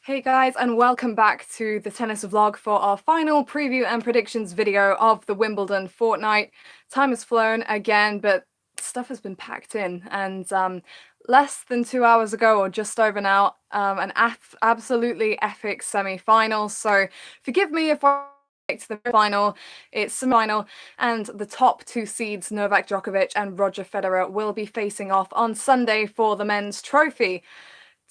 Hey guys, and welcome back to the tennis vlog for our final preview and predictions video of the Wimbledon fortnight. Time has flown again, but stuff has been packed in, and less than 2 hours ago, or just over now, an absolutely epic semi-final. So forgive me if I to the final, it's semi-final, and the top two seeds, Novak Djokovic and Roger Federer, will be facing off on Sunday for the men's trophy.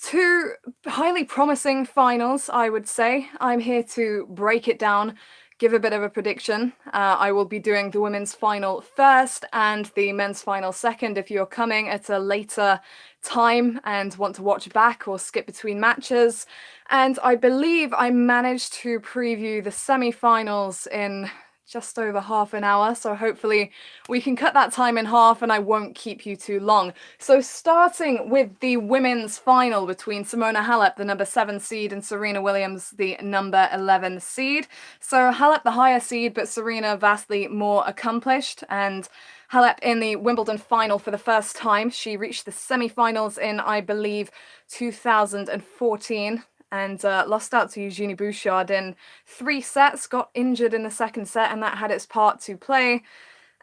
Two highly promising finals, I would say. I'm here to break it down, give a bit of a prediction. I will be doing the women's final first and the men's final second. If you're coming at a later time and want to watch back or skip between matches. And I believe I managed to preview the semi-finals in just over half an hour, so hopefully we can cut that time in half and I won't keep you too long. So starting with the women's final between Simona Halep, the number 7 seed, and Serena Williams, the number 11 seed. So Halep the higher seed, but Serena vastly more accomplished, and Halep in the Wimbledon final for the first time. She reached the semi-finals in, I believe, 2014. And lost out to Eugenie Bouchard in 3 sets, got injured in the second set, and that had its part to play.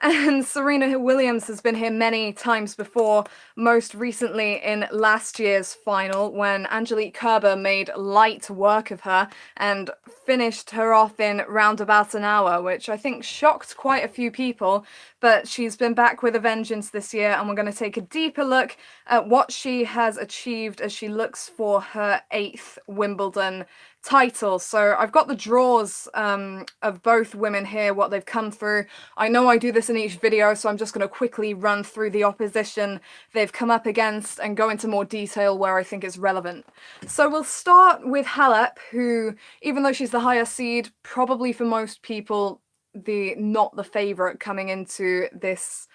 And Serena Williams has been here many times before, most recently in last year's final when Angelique Kerber made light work of her and finished her off in round about an hour, which I think shocked quite a few people. But she's been back with a vengeance this year, and we're going to take a deeper look at what she has achieved as she looks for her 8th Wimbledon title. So I've got the draws of both women here, what they've come through. I know I do this in each video, so I'm just going to quickly run through the opposition they've come up against and go into more detail where I think it's relevant. So we'll start with Halep, who, even though she's the higher seed, probably for most people not the favorite coming into this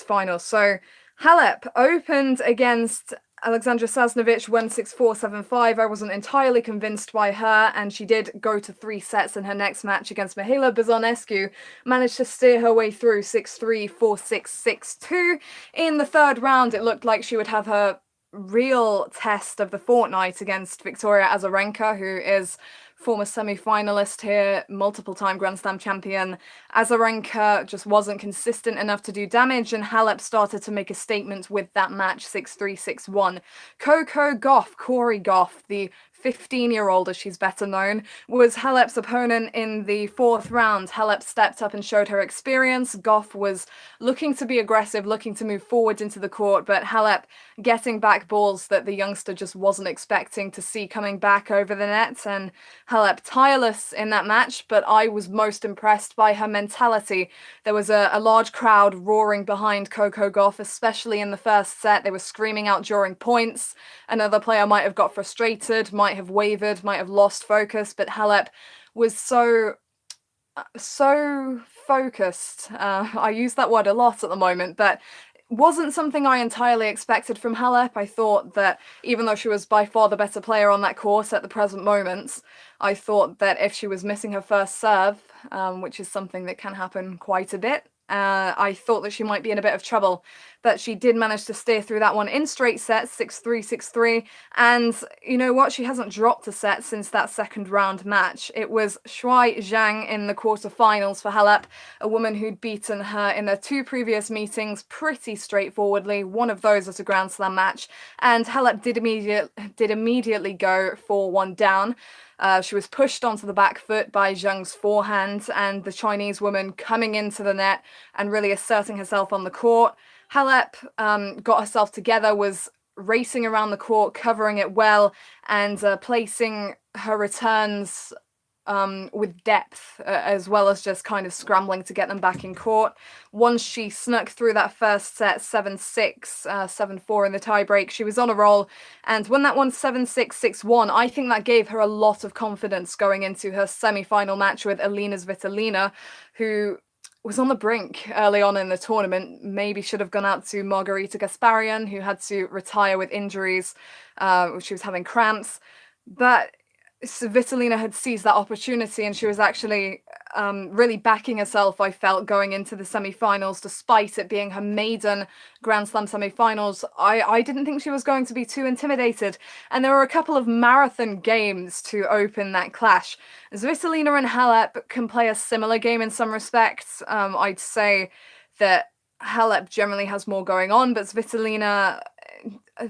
final. So Halep opened against Alexandra Sasnovich 1-6-4, 7-5. I wasn't entirely convinced by her, and she did go to 3 sets in her next match against Mihaela Bazonescu, managed to steer her way through 6-3, 4-6, 6-2. In the third round, it looked like she would have her real test of the fortnight against Victoria Azarenka, who is former semi-finalist here, multiple-time Grand Slam champion. Azarenka just wasn't consistent enough to do damage, and Halep started to make a statement with that match, 6-3, 6-1. Coco Gauff, Corey Gauff, the 15-year-old, as she's better known, was Halep's opponent in the 4th round. Halep stepped up and showed her experience. Gauff was looking to be aggressive, looking to move forward into the court, but Halep getting back balls that the youngster just wasn't expecting to see coming back over the net, and Halep tireless in that match, but I was most impressed by her mentality. There was a large crowd roaring behind Coco Gauff, especially in the first set. They were screaming out during points. Another player might have got frustrated, might have wavered, might have lost focus, but Halep was so focused. I use that word a lot at the moment, but wasn't something I entirely expected from Halep. I thought that even though she was by far the better player on that course at the present moment, I thought that if she was missing her first serve, which is something that can happen quite a bit, I thought that she might be in a bit of trouble, but she did manage to steer through that one in straight sets, 6-3, 6-3, and you know what? She hasn't dropped a set since that second round match. It was Shuai Zhang in the quarterfinals for Halep, a woman who'd beaten her in their 2 previous meetings pretty straightforwardly, one of those at a Grand Slam match, and Halep did immediately go 4-1 down. She was pushed onto the back foot by Zhang's forehand, and the Chinese woman coming into the net and really asserting herself on the court. Halep got herself together, was racing around the court, covering it well, and placing her returns with depth, as well as just kind of scrambling to get them back in court. Once she snuck through that first set, 7-6, 7-4 in the tiebreak, she was on a roll, and when that won 7-6, 6-1, I think that gave her a lot of confidence going into her semi-final match with Elina Svitolina, who was on the brink early on in the tournament. Maybe should have gone out to Margarita Gasparian, who had to retire with injuries. She was having cramps. But Svitolina had seized that opportunity, and she was actually really backing herself, I felt, going into the semi-finals, despite it being her maiden Grand Slam semi-finals. I didn't think she was going to be too intimidated, and there were a couple of marathon games to open that clash. Svitolina and Halep can play a similar game in some respects. I'd say that Halep generally has more going on, but Svitolina,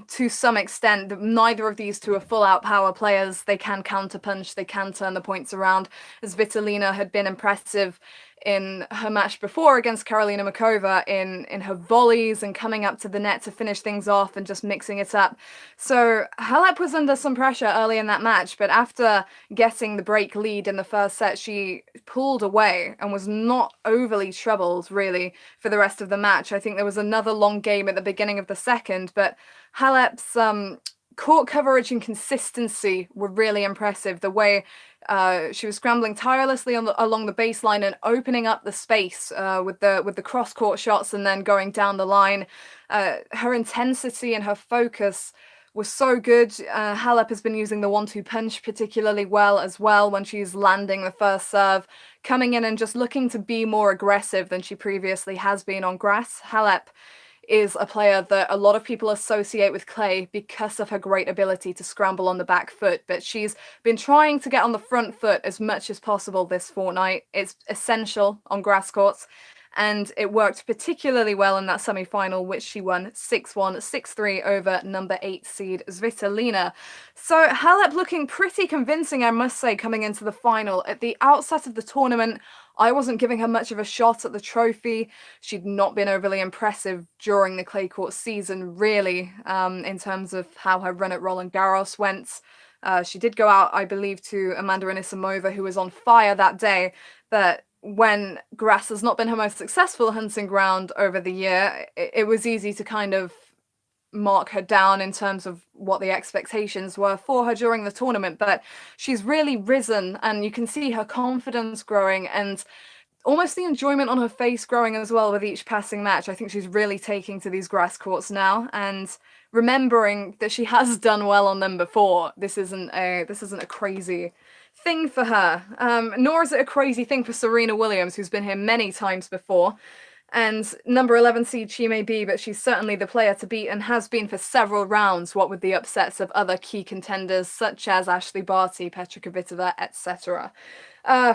to some extent, neither of these two are full-out power players. They can counterpunch, they can turn the points around. Svitolina had been impressive in her match before against Karolina Muchova in her volleys and coming up to the net to finish things off and just mixing it up. So Halep was under some pressure early in that match, but after getting the break lead in the first set, she pulled away and was not overly troubled, really, for the rest of the match. I think there was another long game at the beginning of the second, but Halep's court coverage and consistency were really impressive. The way she was scrambling tirelessly along the baseline and opening up the space with the cross court shots and then going down the line. Her intensity and her focus was so good. Halep has been using the 1-2 punch particularly well as well when she's landing the first serve, coming in and just looking to be more aggressive than she previously has been on grass. Halep is a player that a lot of people associate with clay because of her great ability to scramble on the back foot, but she's been trying to get on the front foot as much as possible this fortnight. It's essential on grass courts, and it worked particularly well in that semi-final, which she won 6-1, 6-3 over number 8 seed Svitolina. So Halep looking pretty convincing, I must say, coming into the final. At the outset of the tournament, I wasn't giving her much of a shot at the trophy. She'd not been overly impressive during the clay court season, really, in terms of how her run at Roland Garros went. She did go out, I believe, to Amanda Anisimova, who was on fire that day, but when grass has not been her most successful hunting ground over the year, it was easy to kind of mark her down in terms of what the expectations were for her during the tournament, but she's really risen and you can see her confidence growing and almost the enjoyment on her face growing as well with each passing match. I think she's really taking to these grass courts now and remembering that she has done well on them before. This isn't a crazy thing for her, nor is it a crazy thing for Serena Williams, who's been here many times before. And number 11 seed she may be, but she's certainly the player to beat and has been for several rounds, what with the upsets of other key contenders such as Ashley Barty, Petra Kvitova, etc.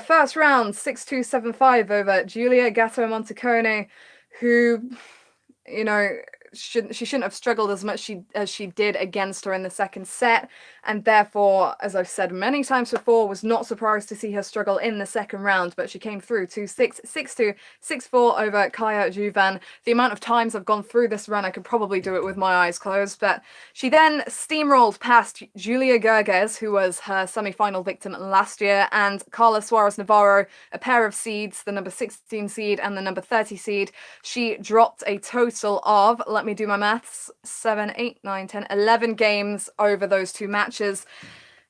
First round, 6-2, 7-5 over Giulia Gatto Montecone, who, you know, she shouldn't have struggled as much as she did against her in the second set, and therefore, as I've said many times before, was not surprised to see her struggle in the second round, but she came through 2-6, 6-2, 6-4 over Kaya Juvan. The amount of times I've gone through this run, I could probably do it with my eyes closed, but she then steamrolled past Julia Gerges, who was her semi-final victim last year, and Carla Suarez Navarro, a pair of seeds, the number 16 seed and the number 30 seed. She dropped a total of, let me do my maths, 7, 8, 9, 10, 11 games over those two matches.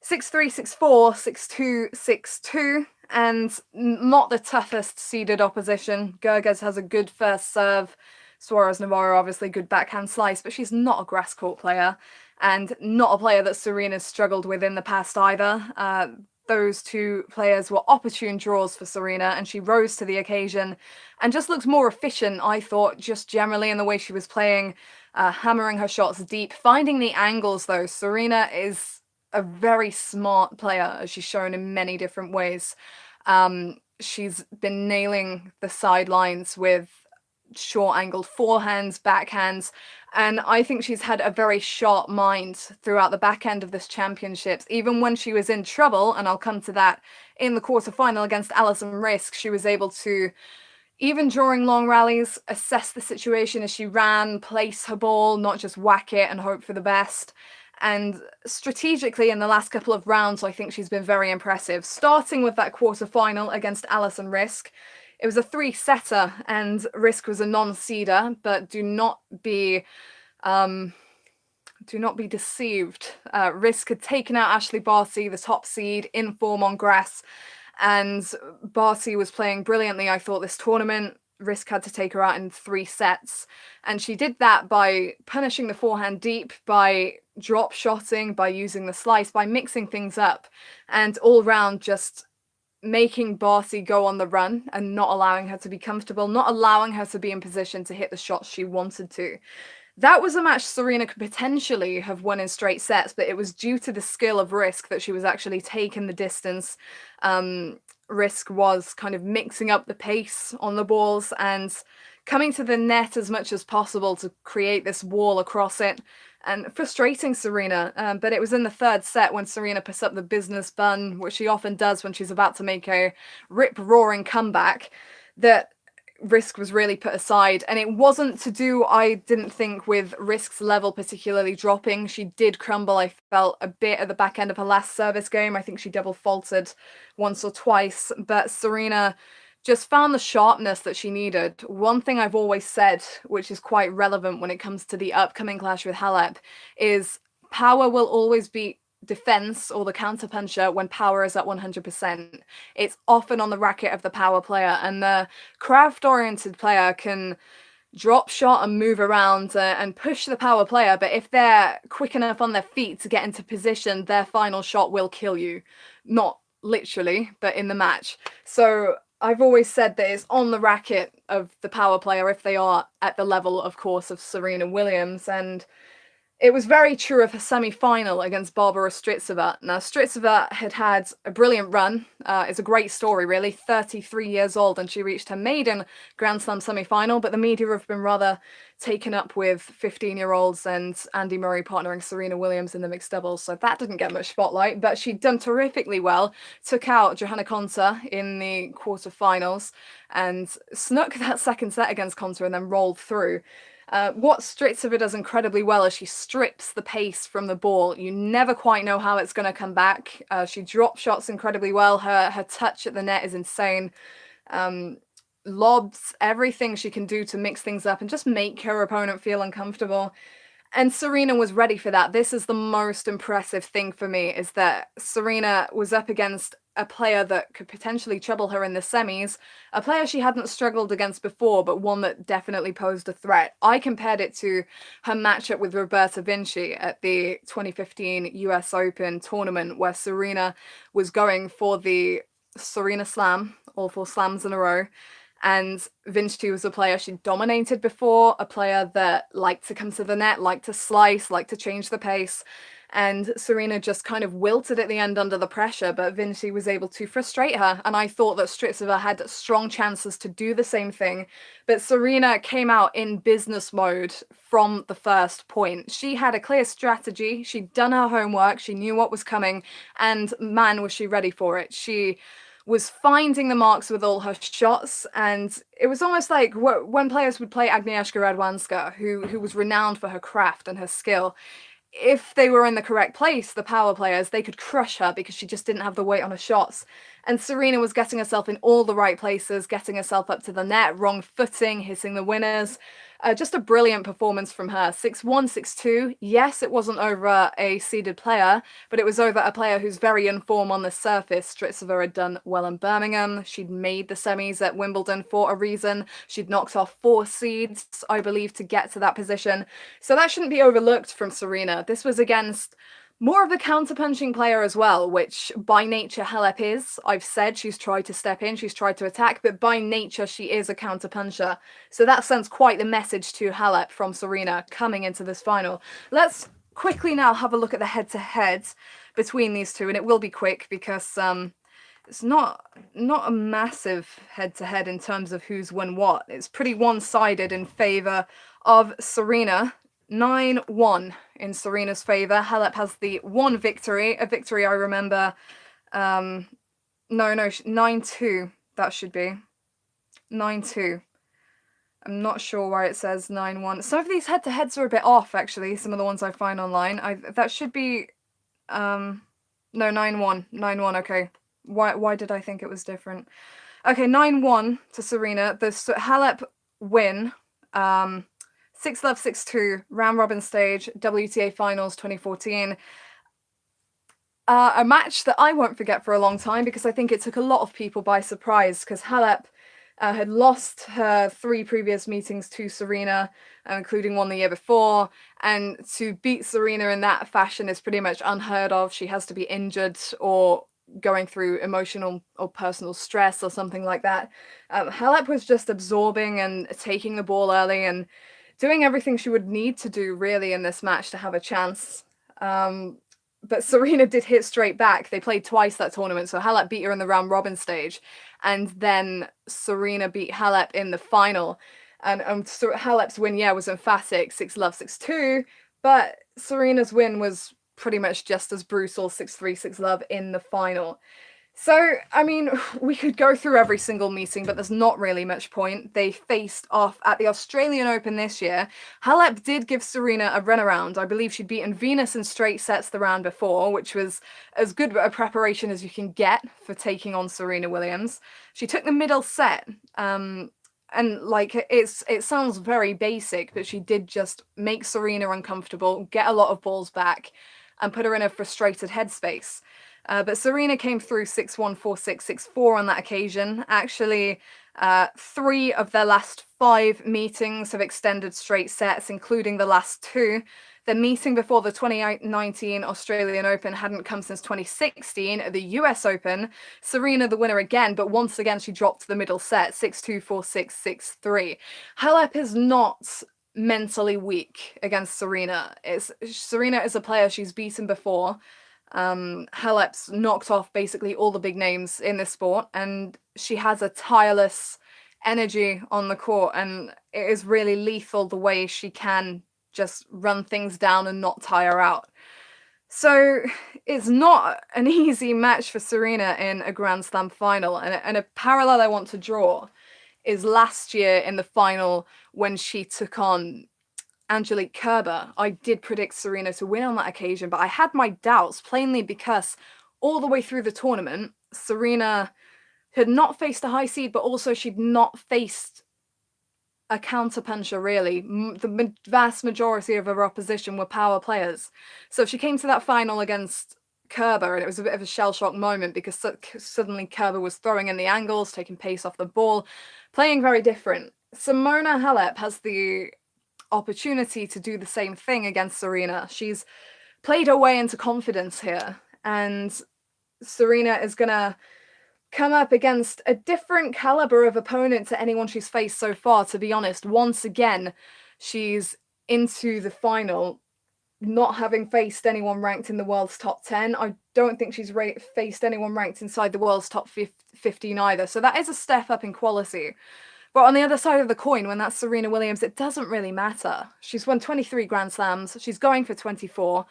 6-3, 6-4, 6-2, 6-2, and not the toughest seeded opposition. Gerges has a good first serve. Suarez Navarro, obviously, good backhand slice, but she's not a grass court player, and not a player that Serena's struggled with in the past either. Those two players were opportune draws for Serena, and she rose to the occasion and just looked more efficient, I thought, just generally in the way she was playing, hammering her shots deep, finding the angles, though. Serena is a very smart player, as she's shown in many different ways. She's been nailing the sidelines with short-angled forehands, backhands, and I think she's had a very sharp mind throughout the back end of this championships. Even when she was in trouble, and I'll come to that in the quarterfinal against Alison Risk, she was able to, even during long rallies, assess the situation as she ran, place her ball, not just whack it and hope for the best. And strategically in the last couple of rounds, I think she's been very impressive. Starting with that quarterfinal against Alison Risk, it was a 3-setter, and Risk was a non-seeder, but do not be deceived. Risk had taken out Ashley Barty, the top seed, in form on grass, and Barty was playing brilliantly, I thought, this tournament. Risk had to take her out in 3 sets. And she did that by punishing the forehand deep, by drop shotting, by using the slice, by mixing things up, and all round just making Barty go on the run and not allowing her to be comfortable, not allowing her to be in position to hit the shots she wanted to. That was a match Serena could potentially have won in straight sets, but it was due to the skill of Risk that she was actually taking the distance. Risk was kind of mixing up the pace on the balls and coming to the net as much as possible to create this wall across it, and frustrating Serena. But it was in the 3rd set when Serena put up the business bun, which she often does when she's about to make a rip-roaring comeback, that Risk was really put aside. And it wasn't to do, I didn't think, with Risk's level particularly dropping. She did crumble, I felt, a bit at the back end of her last service game. I think she double faulted once or twice, but Serena just found the sharpness that she needed. One thing I've always said, which is quite relevant when it comes to the upcoming clash with Halep, is power will always beat defense or the counterpuncher when power is at 100%. It's often on the racket of the power player, and the craft-oriented player can drop shot and move around and push the power player, but if they're quick enough on their feet to get into position, their final shot will kill you. Not literally, but in the match. So I've always said that it's on the racket of the power player if they are at the level, of course, of Serena Williams, and it was very true of her semi-final against Barbara Strycova. Now, Strycova had a brilliant run. It's a great story, really. 33 years old, and she reached her maiden Grand Slam semi-final, but the media have been rather taken up with 15-year-olds and Andy Murray partnering Serena Williams in the mixed doubles, so that didn't get much spotlight, but she'd done terrifically well, took out Johanna Konta in the quarterfinals, and snuck that 2nd set against Konta and then rolled through. What Strycova does incredibly well is she strips the pace from the ball. You never quite know how it's going to come back. She drop shots incredibly well. Her touch at the net is insane. Lobs, everything she can do to mix things up and just make her opponent feel uncomfortable. And Serena was ready for that. This is the most impressive thing for me, is that Serena was up against a player that could potentially trouble her in the semis, a player she hadn't struggled against before, but one that definitely posed a threat. I compared it to her matchup with Roberta Vinci at the 2015 US Open tournament, where Serena was going for the Serena Slam, all 4 slams in a row. And Vinci was a player she'd dominated before, a player that liked to come to the net, liked to slice, liked to change the pace. And Serena just kind of wilted at the end under the pressure, but Vinci was able to frustrate her. And I thought that Strycova had strong chances to do the same thing. But Serena came out in business mode from the first point. She had a clear strategy. She'd done her homework. She knew what was coming. And man, was she ready for it. She was finding the marks with all her shots, and it was almost like when players would play Agnieszka Radwanska, who was renowned for her craft and her skill. If they were in the correct place, the power players, they could crush her because she just didn't have the weight on her shots. And Serena was getting herself in all the right places, getting herself up to the net, wrong footing, hitting the winners. Just a brilliant performance from her. 6-1, 6-2. Yes, it wasn't over a seeded player, but it was over a player who's very in form on the surface. Strycova had done well in Birmingham. She'd made the semis at Wimbledon for a reason. She'd knocked off 4 seeds, I believe, to get to that position. So that shouldn't be overlooked from Serena. This was against more of a counterpunching player as well, which by nature Halep is. I've said she's tried to step in, she's tried to attack, but by nature she is a counterpuncher. So that sends quite the message to Halep from Serena coming into this final. Let's quickly now have a look at the head-to-head between these two, and it will be quick because it's not a massive head-to-head in terms of who's won what. It's pretty one-sided in favour of Serena. 9-1 in Serena's favour. Halep has the one victory, a victory I remember, 9-2, that should be. 9-2. I'm not sure why it says 9-1. Some of these head-to-heads are a bit off, actually, some of the ones I find online. That should be, no, 9-1, 9-1, okay. Why did I think it was different? Okay, 9-1 to Serena. The Halep win, 6-love, 6-2, round robin stage, WTA Finals 2014. A match that I won't forget for a long time because I think it took a lot of people by surprise because Halep had lost her 3 previous meetings to Serena, including one the year before, and to beat Serena in that fashion is pretty much unheard of. She has to be injured or going through emotional or personal stress or something like that. Halep was just absorbing and taking the ball early and doing everything she would need to do really in this match to have a chance. But Serena did hit straight back. They played twice that tournament, so Halep beat her in the round robin stage, and then Serena beat Halep in the final. And Halep's win, was emphatic, 6-love, 6-2, but Serena's win was pretty much just as brutal, 6-3, 6-love in the final. So, I mean, we could go through every single meeting, but there's not really much point. They faced off at the Australian Open this year. Halep did give Serena a runaround. I believe she'd beaten Venus in straight sets the round before, which was as good a preparation as you can get for taking on Serena Williams. She took the middle set, and like it sounds very basic, but she did just make Serena uncomfortable, get a lot of balls back, and put her in a frustrated headspace. But Serena came through 6-1, 4-6, 6-4 on that occasion. Actually, 3 of their last 5 meetings have extended straight sets, including the last 2. The meeting before the 2019 Australian Open hadn't come since 2016 at the US Open. Serena the winner again, but once again she dropped the middle set, 6-2, 4-6, 6-3. Halep is not mentally weak against Serena. Serena is a player she's beaten before. Halep's knocked off basically all the big names in this sport, and she has a tireless energy on the court, and it is really lethal the way she can just run things down and not tire out. So it's not an easy match for Serena in a Grand Slam final, and a parallel I want to draw is last year in the final when she took on Angelique Kerber. I did predict Serena to win on that occasion, but I had my doubts, plainly because all the way through the tournament, Serena had not faced a high seed, but also she'd not faced a counterpuncher, really. The vast majority of her opposition were power players. So she came to that final against Kerber, and it was a bit of a shell-shock moment because suddenly Kerber was throwing in the angles, taking pace off the ball, playing very different. Simona Halep has the opportunity to do the same thing against Serena. She's played her way into confidence here, and Serena is gonna come up against a different caliber of opponent to anyone she's faced so far, to be honest. Once again, she's into the final not having faced anyone ranked in the world's top 10. I don't think she's faced anyone ranked inside the world's top 15 either, so that is a step up in quality. But on the other side of the coin, when that's Serena Williams, it doesn't really matter. She's won 23 Grand Slams. She's going for 24.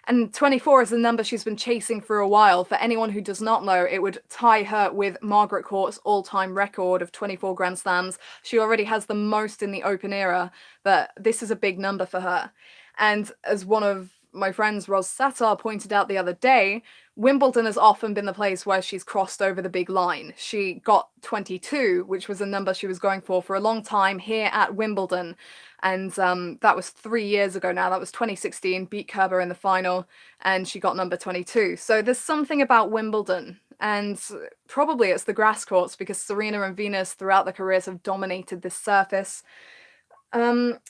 And 24 is the number she's been chasing for a while. For anyone who does not know, it would tie her with Margaret Court's all-time record of 24 Grand Slams. She already has the most in the Open era, but this is a big number for her. And as one of my friends, Roz Satar, pointed out the other day, Wimbledon has often been the place where she's crossed over the big line. She got 22, which was a number she was going for a long time here at Wimbledon. And that was 3 years ago now. That was 2016, beat Kerber in the final, and she got number 22. So there's something about Wimbledon, and probably it's the grass courts, because Serena and Venus throughout their careers have dominated this surface. But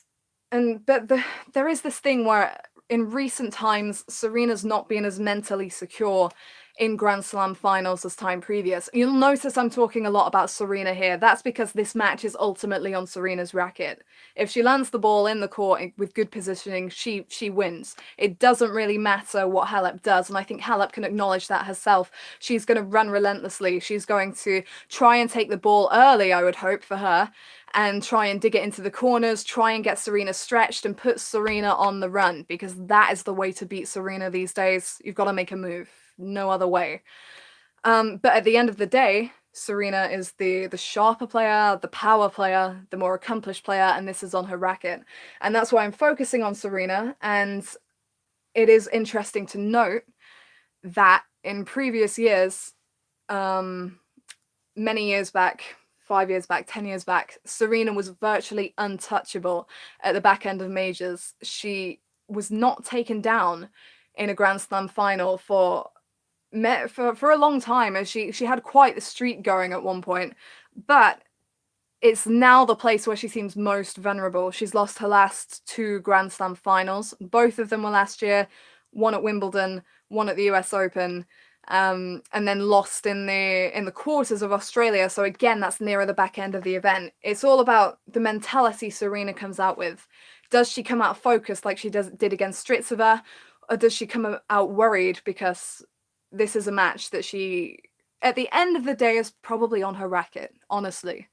there is this thing where in recent times, Serena's not been as mentally secure in Grand Slam finals as time previous. You'll notice I'm talking a lot about Serena here. That's because this match is ultimately on Serena's racket. If she lands the ball in the court with good positioning, she wins. It doesn't really matter what Halep does, and I think Halep can acknowledge that herself. She's going to run relentlessly. She's going to try and take the ball early, I would hope, for her, and try and dig it into the corners, try and get Serena stretched and put Serena on the run, because that is the way to beat Serena these days. You've got to make a move. No other way. But at the end of the day, Serena is the sharper player, the power player, the more accomplished player, and this is on her racket. And that's why I'm focusing on Serena, and it is interesting to note that in previous years, many years back, 5 years back, 10 years back, Serena was virtually untouchable at the back end of majors. She was not taken down in a Grand Slam final for a long time, as she had quite the streak going at one point. But it's now the place where she seems most vulnerable. She's lost her last 2 Grand Slam finals. Both of them were last year, one at Wimbledon, one at the US Open, and then lost in the quarters of Australia. So again, that's nearer the back end of the event. It's all about the mentality Serena comes out with. Does she come out focused like she did against Strycova, or does she come out worried because this is a match that she, at the end of the day, is probably on her racket, honestly.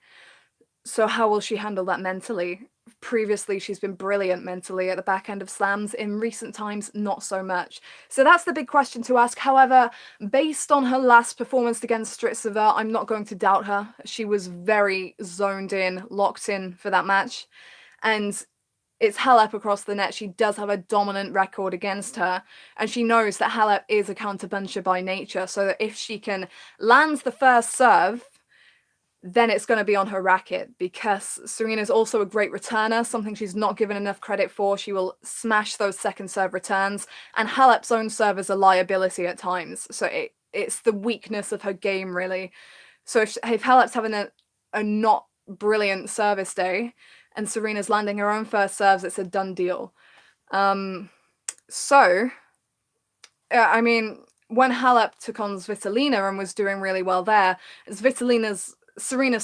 So how will she handle that mentally? Previously, she's been brilliant mentally at the back end of slams. In recent times, not so much. So that's the big question to ask. However, based on her last performance against Strycova, I'm not going to doubt her. She was very zoned in, locked in for that match. And it's Halep across the net. She does have a dominant record against her, and she knows that Halep is a counterpuncher by nature, so that if she can land the first serve, then it's going to be on her racket, because Serena's also a great returner, something she's not given enough credit for. She will smash those second serve returns, and Halep's own serve is a liability at times, so it's the weakness of her game, really. So if Halep's having a not brilliant service day, and Serena's landing her own first serves, it's a done deal. I mean, when Halep took on Svitolina and was doing really well there, Serena's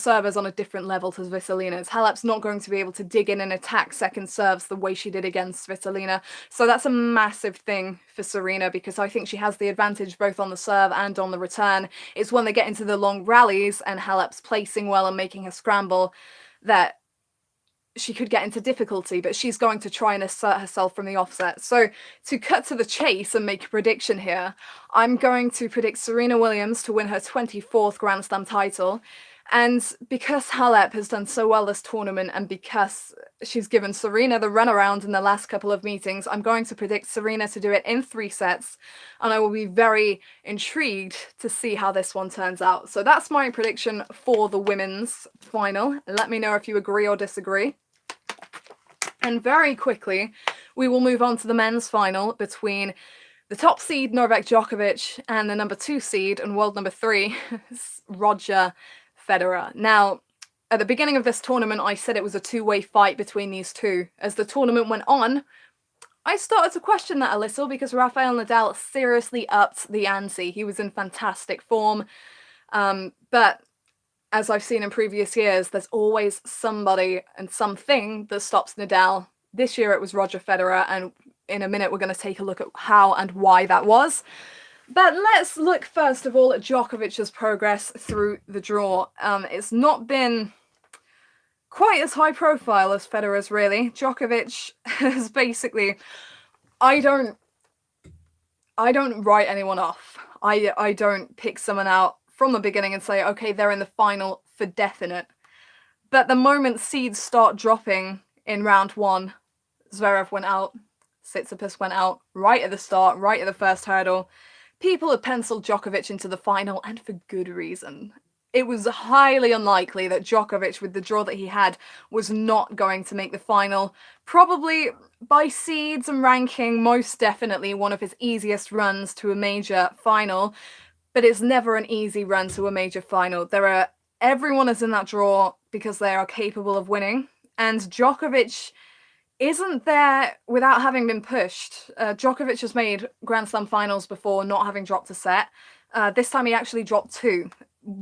serve is on a different level to Svitolina's. Halep's not going to be able to dig in and attack second serves the way she did against Svitolina. So that's a massive thing for Serena, because I think she has the advantage both on the serve and on the return. It's when they get into the long rallies and Halep's placing well and making her scramble that she could get into difficulty, but she's going to try and assert herself from the offset. So to cut to the chase and make a prediction here, I'm going to predict Serena Williams to win her 24th Grand Slam title. And because Halep has done so well this tournament, and because she's given Serena the runaround in the last couple of meetings, I'm going to predict Serena to do it in 3 sets, and I will be very intrigued to see how this one turns out. So that's my prediction for the women's final. Let me know if you agree or disagree. And very quickly, we will move on to the men's final between the top seed Novak Djokovic and the number 2 seed and world number 3, Roger Federer. Now, at the beginning of this tournament, I said it was a 2-way fight between these two. As the tournament went on, I started to question that a little, because Rafael Nadal seriously upped the ante. He was in fantastic form, but as I've seen in previous years, there's always somebody and something that stops Nadal. This year it was Roger Federer, and in a minute we're going to take a look at how and why that was. But let's look first of all at Djokovic's progress through the draw. It's not been quite as high profile as Federer's, really. Djokovic has basically, I don't write anyone off. I don't pick someone out from the beginning and say, okay, they're in the final for definite. But the moment seeds start dropping in round 1, Zverev went out, Tsitsipas went out right at the start, right at the first hurdle. People had penciled Djokovic into the final, and for good reason. It was highly unlikely that Djokovic, with the draw that he had, was not going to make the final. Probably by seeds and ranking, most definitely one of his easiest runs to a major final. But it's never an easy run to a major final. Everyone is in that draw because they are capable of winning, and Djokovic isn't there without having been pushed. Djokovic has made Grand Slam finals before not having dropped a set. This time he actually dropped 2.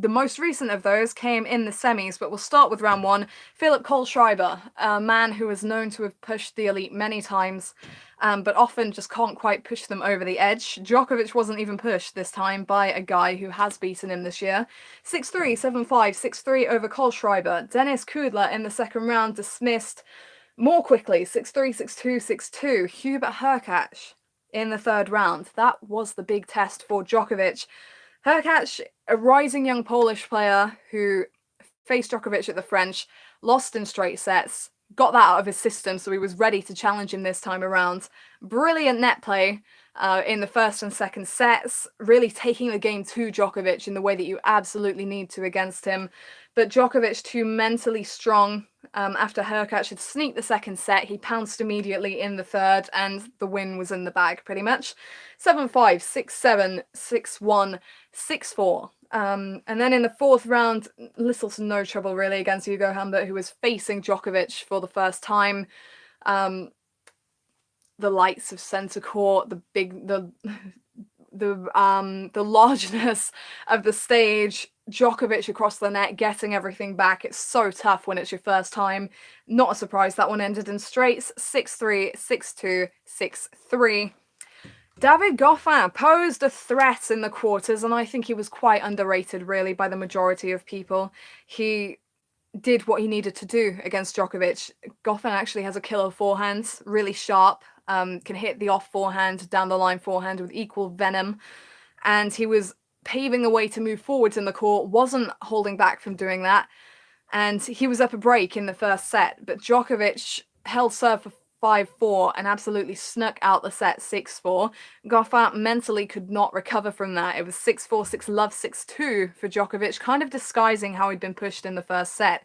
The most recent of those came in the semis, but we'll start with round 1. Philipp Kohlschreiber, a man who is known to have pushed the elite many times, but often just can't quite push them over the edge. Djokovic wasn't even pushed this time by a guy who has beaten him this year. 6-3, 7-5, 6-3 over Kohlschreiber. Denis Kudla in the second round dismissed more quickly, 6-3, 6-2, 6-2. Hubert Hurkacz in the third round. That was the big test for Djokovic. Hurkacz, a rising young Polish player who faced Djokovic at the French, lost in straight sets, got that out of his system, so he was ready to challenge him this time around. Brilliant net play. in the first and second sets, really taking the game to Djokovic in the way that you absolutely need to against him. But Djokovic, too mentally strong, after Hurkacz had sneaked the second set, he pounced immediately in the third, and the win was in the bag, pretty much. 7-5, 6-7, 6-1, 6-4. And then in the fourth round, little to no trouble, really, against Hugo Humbert, who was facing Djokovic for the first time. The lights of centre court, the largeness of the stage, Djokovic across the net, getting everything back. It's so tough when it's your first time. Not a surprise that one ended in straights, 6-3, 6-2, 6-3. David Goffin posed a threat in the quarters, and I think he was quite underrated, really, by the majority of people. He did what he needed to do against Djokovic. Goffin actually has a killer forehand, really sharp, can hit the off forehand, down the line forehand with equal venom. And he was paving the way to move forwards in the court, wasn't holding back from doing that. And he was up a break in the first set, but Djokovic held serve for 5-4 and absolutely snuck out the set 6-4. Goffin mentally could not recover from that. It was 6-4, 6-love, 6-2 for Djokovic, kind of disguising how he'd been pushed in the first set.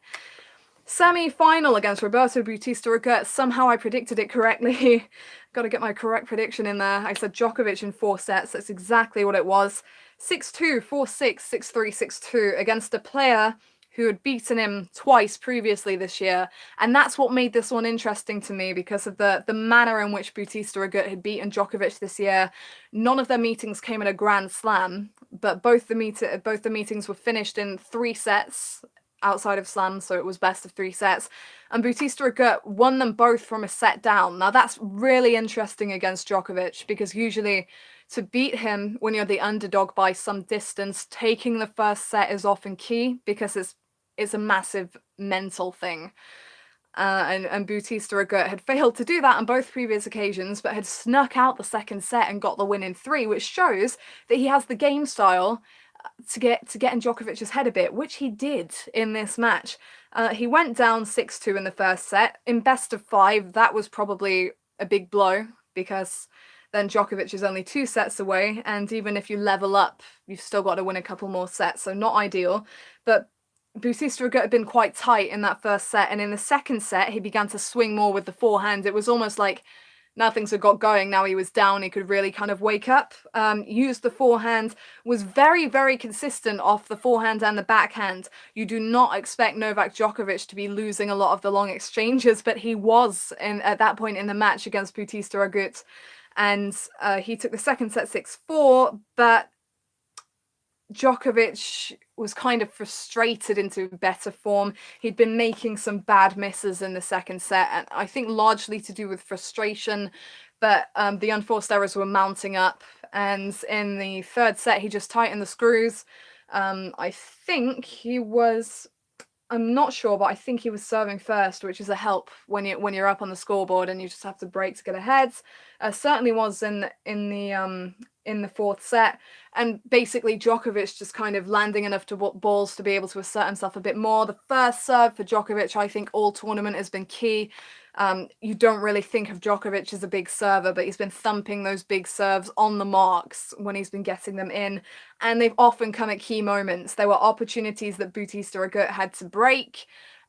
Semi-final against Roberto Bautista Agut. Somehow I predicted it correctly. Got to get my correct prediction in there. I said Djokovic in 4 sets. That's exactly what it was. 6-2, 4-6, 6-3, 6-2 against a player who had beaten him twice previously this year. And that's what made this one interesting to me, because of the manner in which Bautista Agut had beaten Djokovic this year. None of their meetings came in a Grand Slam, but both the meetings were finished in 3 sets outside of slams, so it was best of 3 sets. And Bautista Agut won them both from a set down. Now that's really interesting against Djokovic, because usually to beat him when you're the underdog by some distance, taking the first set is often key, because it's a massive mental thing. And Bautista Agut had failed to do that on both previous occasions, but had snuck out the second set and got the win in 3, which shows that he has the game style to get in Djokovic's head a bit, which he did in this match. He went down 6-2 in the first set. In best of 5, that was probably a big blow, because then Djokovic is only 2 sets away, and even if you level up, you've still got to win a couple more sets, so not ideal. But Bautista Agut had been quite tight in that first set, and in the second set, he began to swing more with the forehand. It was almost like now things had got going, now he was down, he could really kind of wake up. Used the forehand, was very, very consistent off the forehand and the backhand. You do not expect Novak Djokovic to be losing a lot of the long exchanges, but he was at that point in the match against Bautista Agut. And he took the second set 6-4, but Djokovic was kind of frustrated into better form. He'd been making some bad misses in the second set, and I think largely to do with frustration, but the unforced errors were mounting up. And in the third set, he just tightened the screws. I think he was, I'm not sure, but I think he was serving first, which is a help when you're up on the scoreboard and you just have to break to get ahead. Certainly was in the fourth set, and basically Djokovic just kind of landing enough balls to be able to assert himself a bit more. The first serve for Djokovic, I think all tournament, has been key. You don't really think of Djokovic as a big server, but he's been thumping those big serves on the marks when he's been getting them in, and they've often come at key moments. There were opportunities that Bautista Agut had to break,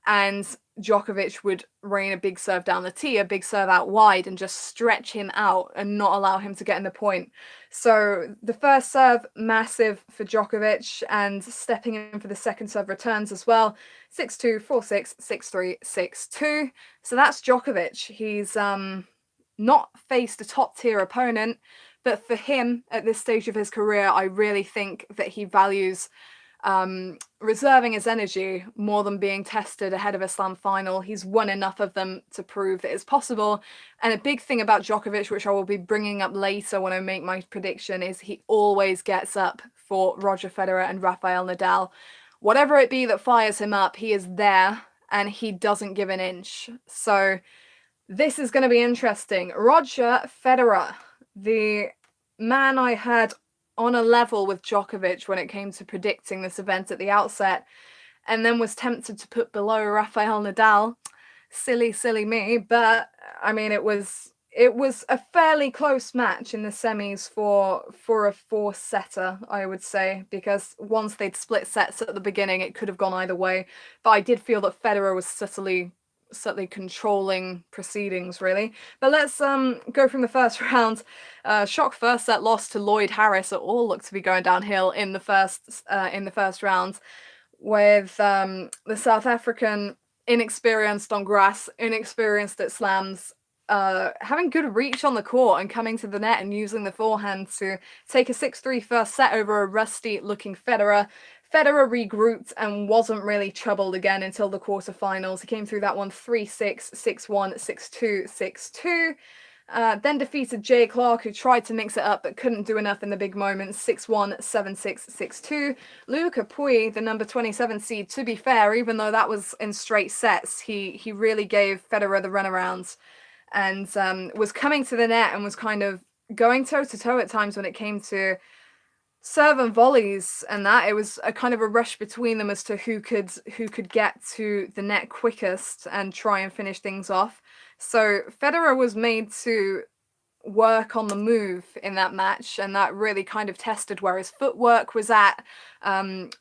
and Djokovic would rain a big serve down the tee, a big serve out wide, and just stretch him out and not allow him to get in the point. So the first serve, massive for Djokovic, and stepping in for the second serve returns as well. 6-2, 4-6, 6-3, 6-2. So that's Djokovic. He's not faced a top-tier opponent, but for him, at this stage of his career, I really think that he values reserving his energy more than being tested ahead of a slam final. He's won enough of them to prove that it's possible. And a big thing about Djokovic, which I will be bringing up later when I make my prediction, is he always gets up for Roger Federer and Rafael Nadal. Whatever it be that fires him up, he is there and he doesn't give an inch. So this is going to be interesting. Roger Federer, the man I had on a level with Djokovic when it came to predicting this event at the outset, and then was tempted to put below Rafael Nadal. Silly me, but I mean, it was it was a fairly close match in the semis for a four-setter, I would say, because once they'd split sets at the beginning, it could have gone either way. But I did feel that Federer was subtly controlling proceedings, really. But let's go from the first round. Shock first set loss to Lloyd Harris. It all looked to be going downhill in the first round, with the South African inexperienced on grass, inexperienced at slams, having good reach on the court and coming to the net and using the forehand to take a 6-3 first set over a rusty-looking Federer. Federer regrouped and wasn't really troubled again until the quarterfinals. He came through that one 3-6, 6-1, 6-2, 6-2. Then defeated Jay Clark, who tried to mix it up but couldn't do enough in the big moments. 6-1, 7-6, 6-2. Luca Pouille, the number 27 seed, to be fair, even though that was in straight sets, he really gave Federer the runarounds and was coming to the net and was kind of going toe-to-toe at times when it came to serve and volleys, and that it was a kind of a rush between them as to who could get to the net quickest and try and finish things off. So Federer was made to work on the move in that match, and that really kind of tested where his footwork was at,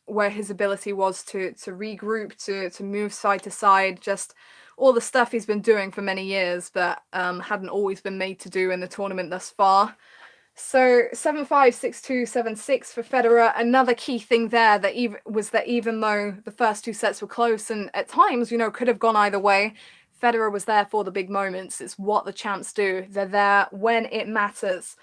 where his ability was to regroup, to move side to side, just all the stuff he's been doing for many years but hadn't always been made to do in the tournament thus far. So 7-5, 6-2, 7-6 for Federer. Another key thing there that even though the first two sets were close and at times, could have gone either way, Federer was there for the big moments. It's what the champs do. They're there when it matters.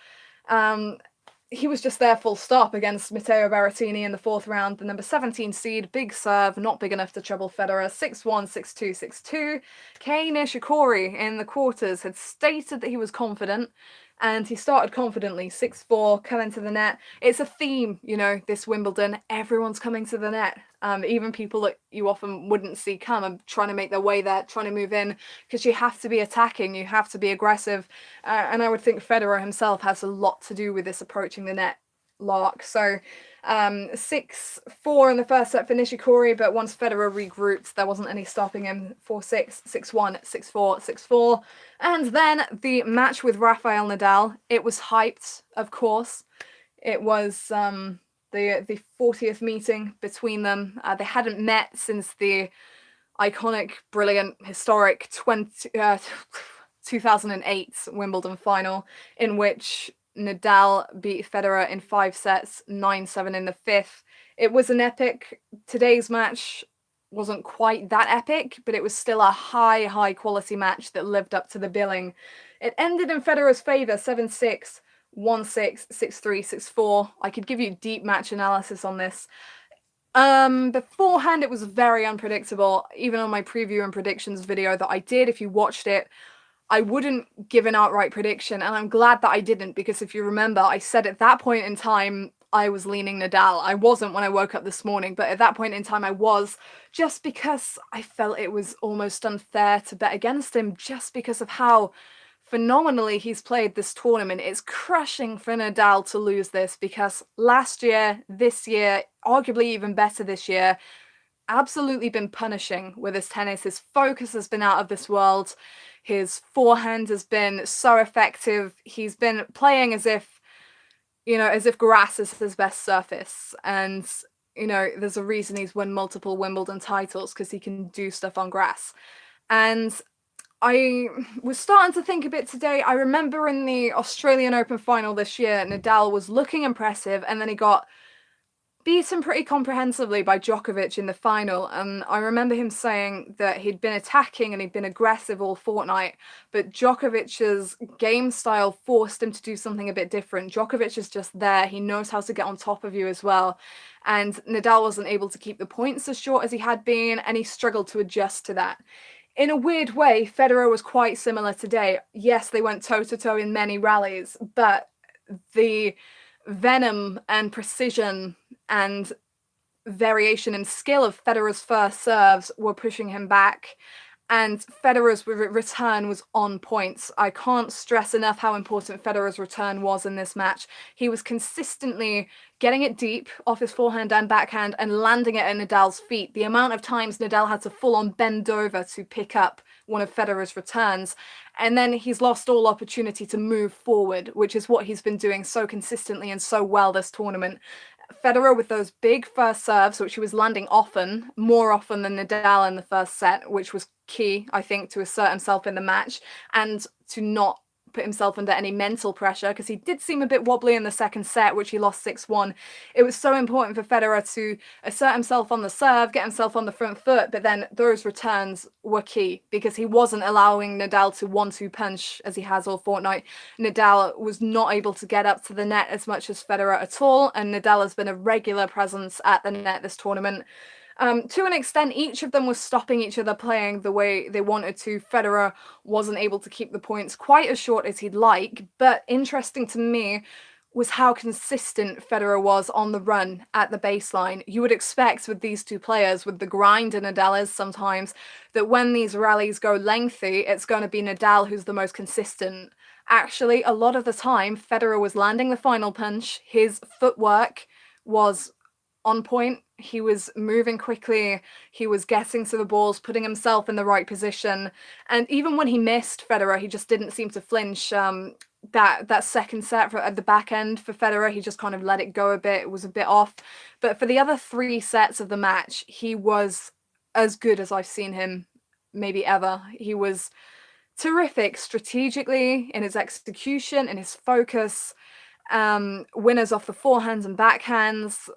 He was just there full stop against Matteo Berrettini in the fourth round, the number 17 seed, big serve, not big enough to trouble Federer, 6-1, 6-2, 6-2. Kei Nishikori in the quarters had stated that he was confident, and he started confidently, 6-4, coming to the net. It's a theme, this Wimbledon. Everyone's coming to the net. Even people that you often wouldn't see come and trying to make their way there, trying to move in, because you have to be attacking, you have to be aggressive. And I would think Federer himself has a lot to do with this approaching the net lark. So 6-4 in the first set for Nishikori, but once Federer regrouped, there wasn't any stopping him. 4-6, 6-1, 6-4, 6-4. And then the match with Rafael Nadal. It was hyped, of course. It was the 40th meeting between them. They hadn't met since the iconic, brilliant, historic 2008 Wimbledon final, in which Nadal beat Federer in 5 sets, 9-7 in the fifth. It was an epic. Today's match wasn't quite that epic, but it was still a high quality match that lived up to the billing. It ended in Federer's favour, 7-6, 1-6, 6-3, 6-4. I could give you deep match analysis on this. Beforehand, it was very unpredictable. Even on my preview and predictions video that I did, if you watched it, I wouldn't give an outright prediction, and I'm glad that I didn't, because if you remember, I said at that point in time I was leaning Nadal. I wasn't when I woke up this morning, but at that point in time I was, just because I felt it was almost unfair to bet against him, just because of how phenomenally he's played this tournament. It's crushing for Nadal to lose this, because last year, this year, arguably even better this year, absolutely been punishing with his tennis. His focus has been out of this world. His forehand has been so effective. He's been playing as if grass is his best surface. And, there's a reason he's won multiple Wimbledon titles, because he can do stuff on grass. And I was starting to think a bit today. I remember in the Australian Open final this year, Nadal was looking impressive, and then he got beaten pretty comprehensively by Djokovic in the final. And I remember him saying that he'd been attacking and he'd been aggressive all fortnight, but Djokovic's game style forced him to do something a bit different. Djokovic is just there. He knows how to get on top of you as well. And Nadal wasn't able to keep the points as short as he had been, and he struggled to adjust to that. In a weird way, Federer was quite similar today. Yes, they went toe-to-toe in many rallies, but the venom and precision and variation in skill of Federer's first serves were pushing him back, and Federer's return was on point. I can't stress enough how important Federer's return was in this match. He was consistently getting it deep off his forehand and backhand and landing it at Nadal's feet. The amount of times Nadal had to full on bend over to pick up one of Federer's returns. And then he's lost all opportunity to move forward, which is what he's been doing so consistently and so well this tournament. Federer with those big first serves, which he was landing often, more often than Nadal in the first set, which was key, I think, to assert himself in the match and to not put himself under any mental pressure, because he did seem a bit wobbly in the second set, which he lost 6-1. It was so important for Federer to assert himself on the serve, get himself on the front foot, but then those returns were key because he wasn't allowing Nadal to 1-2 punch as he has all fortnight. Nadal was not able to get up to the net as much as Federer at all, and Nadal has been a regular presence at the net this tournament. To an extent, each of them was stopping each other playing the way they wanted to. Federer wasn't able to keep the points quite as short as he'd like, but interesting to me was how consistent Federer was on the run at the baseline. You would expect with these two players, with the grind in Nadal is sometimes, that when these rallies go lengthy, it's going to be Nadal who's the most consistent. Actually, a lot of the time, Federer was landing the final punch. His footwork was on point. He was moving quickly. He was getting to the balls, putting himself in the right position. And even when he missed Federer, he just didn't seem to flinch. That second set at the back end for Federer, he just kind of let it go a bit. It was a bit off. But for the other 3 sets of the match, he was as good as I've seen him maybe ever. He was terrific strategically in his execution, in his focus. Winners off the forehands and backhands,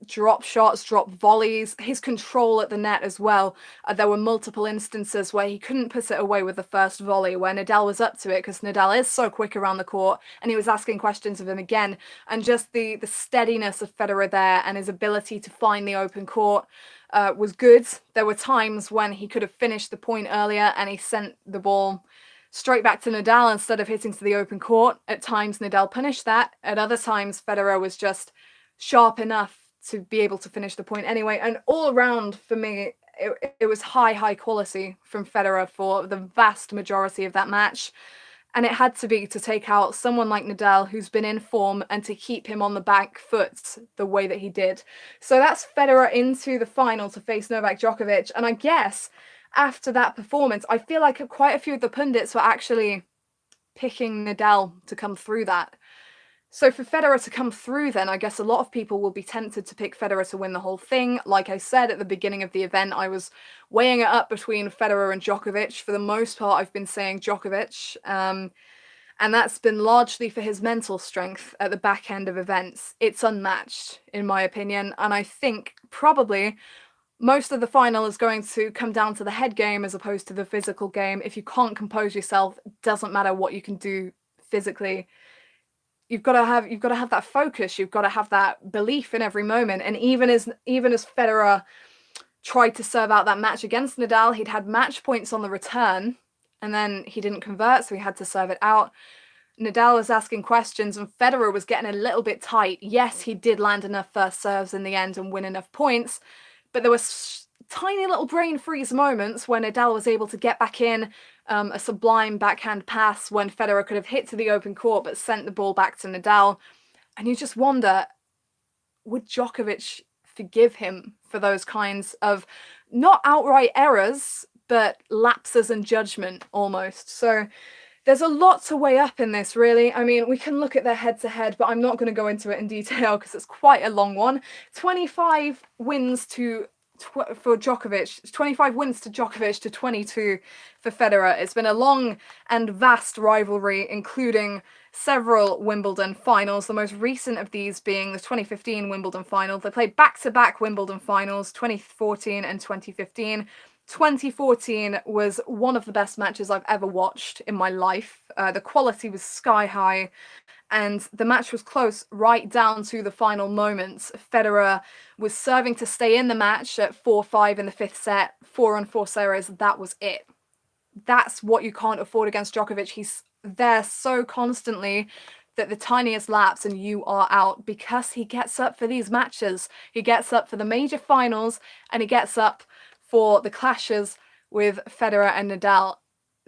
drop shots, drop volleys, his control at the net as well. There were multiple instances where he couldn't put it away with the first volley, where Nadal was up to it, because Nadal is so quick around the court, and he was asking questions of him again. And just the steadiness of Federer there and his ability to find the open court was good. There were times when he could have finished the point earlier and he sent the ball straight back to Nadal instead of hitting to the open court. At times Nadal punished that. At other times Federer was just sharp enough to be able to finish the point anyway. And all around, for me, it was high quality from Federer for the vast majority of that match. And it had to be to take out someone like Nadal, who's been in form, and to keep him on the back foot the way that he did. So that's Federer into the final to face Novak Djokovic. And I guess after that performance, I feel like quite a few of the pundits were actually picking Nadal to come through that. So for Federer to come through then, I guess a lot of people will be tempted to pick Federer to win the whole thing. Like I said at the beginning of the event, I was weighing it up between Federer and Djokovic. For the most part, I've been saying Djokovic. And that's been largely for his mental strength at the back end of events. It's unmatched, in my opinion. And I think probably most of the final is going to come down to the head game as opposed to the physical game. If you can't compose yourself, it doesn't matter what you can do physically. You've got to have that focus. You've got to have that belief in every moment. And even as Federer tried to serve out that match against Nadal, he'd had match points on the return, and then he didn't convert, so he had to serve it out. Nadal was asking questions, and Federer was getting a little bit tight. Yes, he did land enough first serves in the end and win enough points, but there were tiny little brain freeze moments when Nadal was able to get back in, a sublime backhand pass when Federer could have hit to the open court but sent the ball back to Nadal. And you just wonder, would Djokovic forgive him for those kinds of not outright errors, but lapses in judgment almost? So there's a lot to weigh up in this, really. I mean, we can look at their head-to-head, but I'm not going to go into it in detail because it's quite a long one. 25 wins for Djokovic, 25 wins to Djokovic to 22 for Federer. It's been a long and vast rivalry, including several Wimbledon finals, the most recent of these being the 2015 Wimbledon final. They played back-to-back Wimbledon finals, 2014 and 2015. 2014 was one of the best matches I've ever watched in my life. The quality was sky high, and the match was close right down to the final moments. Federer was serving to stay in the match at 4-5 in the fifth set, 4-on-4 errors. That was it. That's what you can't afford against Djokovic. He's there so constantly that the tiniest lapse and you are out, because he gets up for these matches. He gets up for the major finals, and he gets up for the clashes with Federer and Nadal.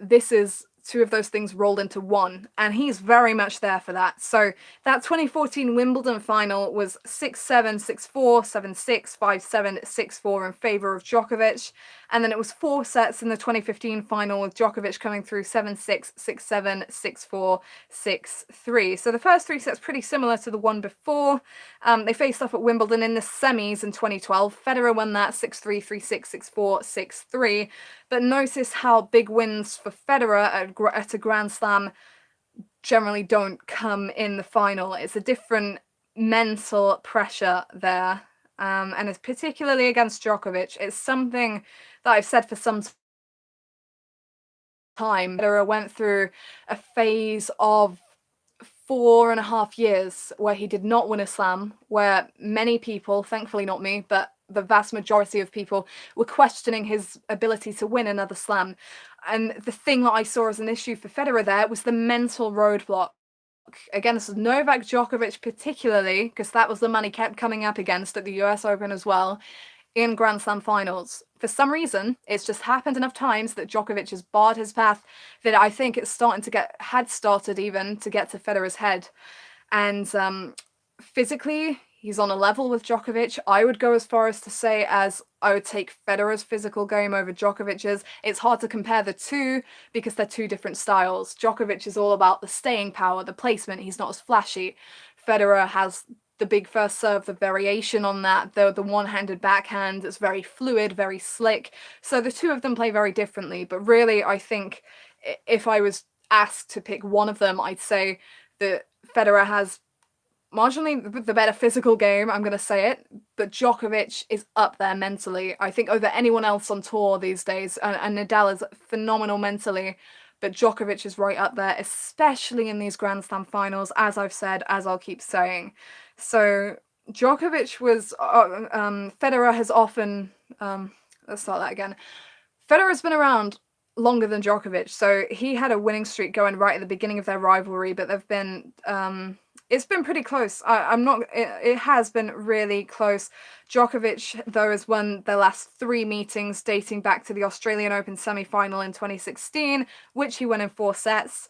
This is two of those things rolled into one, and he's very much there for that. So that 2014 Wimbledon final was 6-7, 6-4, 7-6, 5-7, 6-4 in favor of Djokovic, and then it was 4 sets in the 2015 final with Djokovic coming through 7-6, 6-7, 6-4, 6-3. So the first 3 sets pretty similar to the one before. They faced off at Wimbledon in the semis in 2012. Federer won that 6-3, 3-6, 6-4, 6-3. But notice how big wins for Federer at a Grand Slam generally don't come in the final. It's a different mental pressure there. And it's particularly against Djokovic. It's something that I've said for some time. Federer went through a phase of 4.5 years where he did not win a slam, where many people, thankfully not me, but the vast majority of people were questioning his ability to win another slam. And the thing that I saw as an issue for Federer there was the mental roadblock against Novak Djokovic particularly, because that was the man he kept coming up against at the US Open as well, in Grand Slam finals. For some reason, it's just happened enough times that Djokovic has barred his path that I think it's had started even to get to Federer's head. And physically, he's on a level with Djokovic. I would go as far as to say as I would take Federer's physical game over Djokovic's. It's hard to compare the two because they're two different styles. Djokovic is all about the staying power, the placement. He's not as flashy. Federer has the big first serve, the variation on that, the one-handed backhand is very fluid, very slick. So the two of them play very differently. But really, I think if I was asked to pick one of them, I'd say that Federer has marginally the better physical game, I'm going to say it, but Djokovic is up there mentally. I think over anyone else on tour these days, and Nadal is phenomenal mentally, but Djokovic is right up there, especially in these Grand Slam finals, as I've said, as I'll keep saying. So Djokovic was, Federer has often, let's start that again. Federer's been around longer than Djokovic, so he had a winning streak going right at the beginning of their rivalry, but they've been, it's been pretty close. It has been really close. Djokovic, though, has won their last 3 meetings dating back to the Australian Open semi-final in 2016, which he won in 4 sets.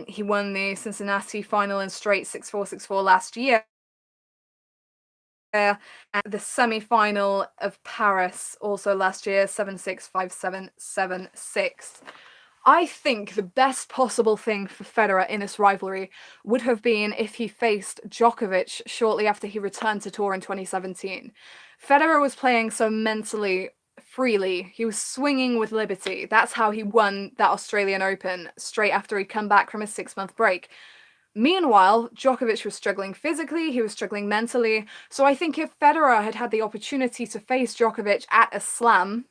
He won the Cincinnati final in straight 6-4, 6-4 last year. And the semi-final of Paris also last year, 7-6, 5-7, 7-6. I think the best possible thing for Federer in this rivalry would have been if he faced Djokovic shortly after he returned to tour in 2017. Federer was playing so mentally freely. He was swinging with liberty. That's how he won that Australian Open straight after he'd come back from a 6-month break. Meanwhile, Djokovic was struggling physically, he was struggling mentally. So I think if Federer had had the opportunity to face Djokovic at a slam,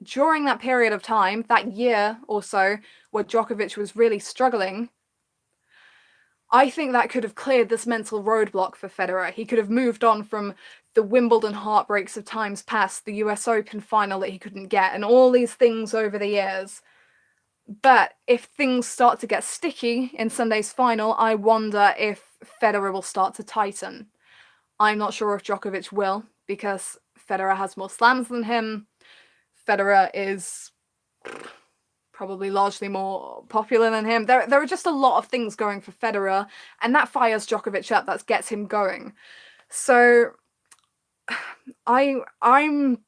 during that period of time, that year or so, where Djokovic was really struggling, I think that could have cleared this mental roadblock for Federer. He could have moved on from the Wimbledon heartbreaks of times past, the US Open final that he couldn't get, and all these things over the years. But if things start to get sticky in Sunday's final, I wonder if Federer will start to tighten. I'm not sure if Djokovic will, because Federer has more slams than him. Federer is probably largely more popular than him. There are just a lot of things going for Federer, and that fires Djokovic up, that gets him going. So I'm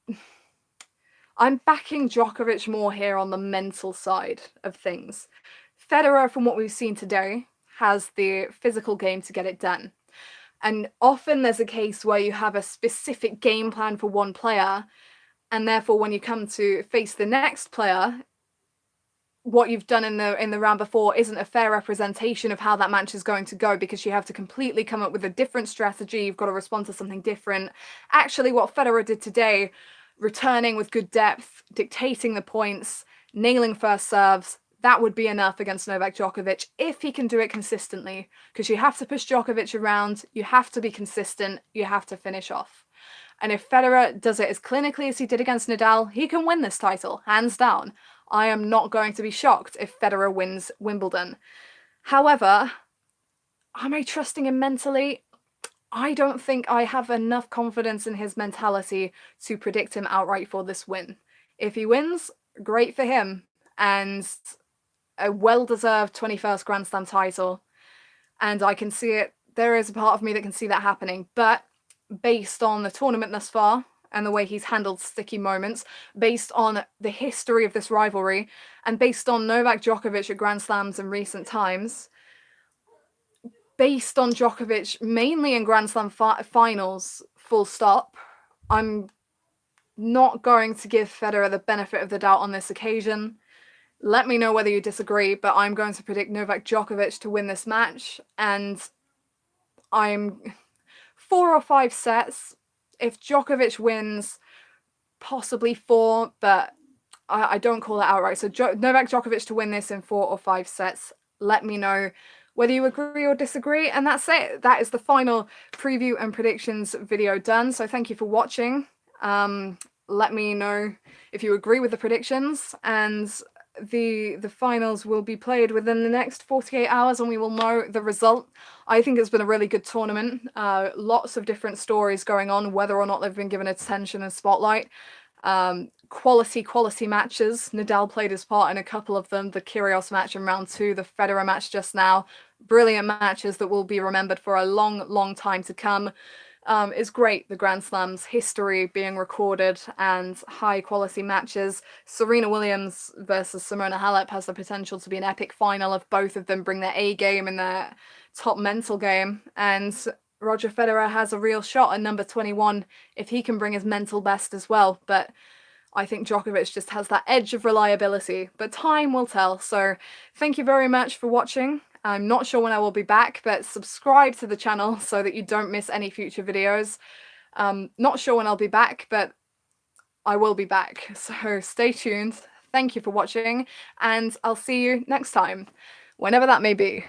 backing Djokovic more here on the mental side of things. Federer, from what we've seen today, has the physical game to get it done. And often there's a case where you have a specific game plan for one player, and therefore when you come to face the next player, what you've done in the round before isn't a fair representation of how that match is going to go, because you have to completely come up with a different strategy. You've got to respond to something different. Actually, what Federer did today, returning with good depth, dictating the points, nailing first serves, that would be enough against Novak Djokovic if he can do it consistently, because you have to push Djokovic around, you have to be consistent, you have to finish off. And if Federer does it as clinically as he did against Nadal, he can win this title, hands down. I am not going to be shocked if Federer wins Wimbledon. However, am I trusting him mentally? I don't think I have enough confidence in his mentality to predict him outright for this win. If he wins, great for him. And a well-deserved 21st Grand Slam title. And I can see it. There is a part of me that can see that happening. But based on the tournament thus far and the way he's handled sticky moments, based on the history of this rivalry, and based on Novak Djokovic at Grand Slams in recent times, based on Djokovic mainly in Grand Slam finals, full stop, I'm not going to give Federer the benefit of the doubt on this occasion. Let me know whether you disagree, but I'm going to predict Novak Djokovic to win this match, and I'm 4 or 5 sets. If Djokovic wins, possibly 4, but I don't call it outright. So Novak Djokovic to win this in 4 or 5 sets. Let me know whether you agree or disagree, and that's it. That is the final preview and predictions video done. So thank you for watching. Let me know if you agree with the predictions, and the finals will be played within the next 48 hours and we will know the result. I think it's been a really good tournament. Lots of different stories going on, whether or not they've been given attention and spotlight. Quality matches. Nadal played his part in a couple of them. The Kyrgios match in round 2, the Federer match just now. Brilliant matches that will be remembered for a long time to come. It's great, the Grand Slams history being recorded and high quality matches. Serena Williams versus Simona Halep has the potential to be an epic final if both of them bring their A game and their top mental game. And Roger Federer has a real shot at number 21 if he can bring his mental best as well. But I think Djokovic just has that edge of reliability, but time will tell. So thank you very much for watching. I'm not sure when I will be back, but subscribe to the channel so that you don't miss any future videos. Not sure when I'll be back, but I will be back. So stay tuned. Thank you for watching, and I'll see you next time, whenever that may be.